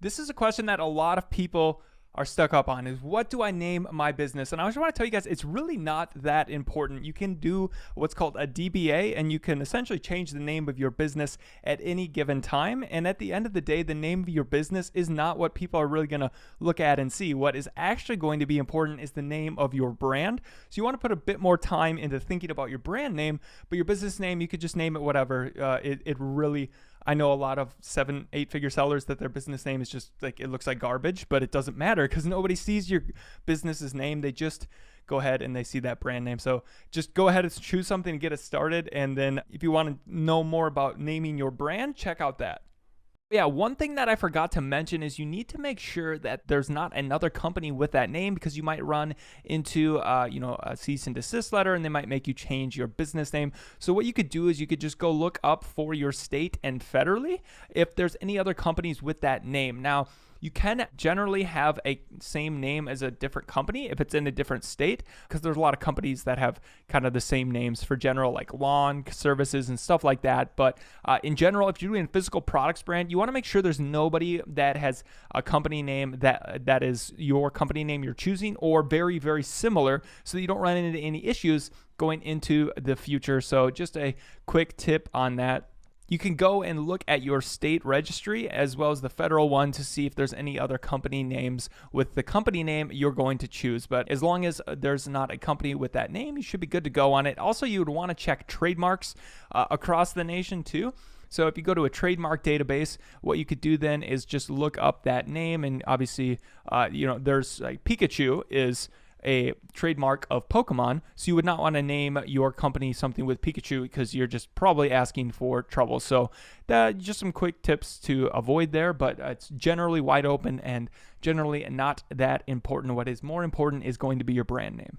This is a question that a lot of people are stuck up on, is what do I name my business? And I just want to tell you guys, it's really not that important. You can do what's called a DBA, and you can essentially change the name of your business at any given time. And at the end of the day, the name of your business is not what people are really going to look at and see. What is actually going to be important is the name of your brand. So you want to put a bit more time into thinking about your brand name, but your business name, you could just name it whatever. It really, I know a lot of 7-8 figure sellers that their business name is just like, it looks like garbage, but it doesn't matter because nobody sees your business's name. They just go ahead and they see that brand name. So just go ahead and choose something to get it started. And then if you want to know more about naming your brand, check out that. Yeah, one thing that I forgot to mention is you need to make sure that there's not another company with that name, because you might run into a cease and desist letter, and they might make you change your business name. So what you could do is you could just go look up for your state and federally if there's any other companies with that name. Now, you can generally have a same name as a different company if it's in a different state, because there's a lot of companies that have kind of the same names for general, like lawn services and stuff like that. But in general, if you're doing a physical products brand, you want to make sure there's nobody that has a company name that is your company name you're choosing, or very, very similar, so that you don't run into any issues going into the future. So just a quick tip on that. You can go and look at your state registry as well as the federal one to see if there's any other company names with the company name you're going to choose. But as long as there's not a company with that name, you should be good to go on it. Also, you would want to check trademarks across the nation too. So if you go to a trademark database, what you could do then is just look up that name. And obviously, there's like Pikachu is a trademark of Pokemon, so you would not want to name your company something with Pikachu, because you're just probably asking for trouble. So just some quick tips to avoid there, but it's generally wide open and generally not that important. What is more important is going to be your brand name.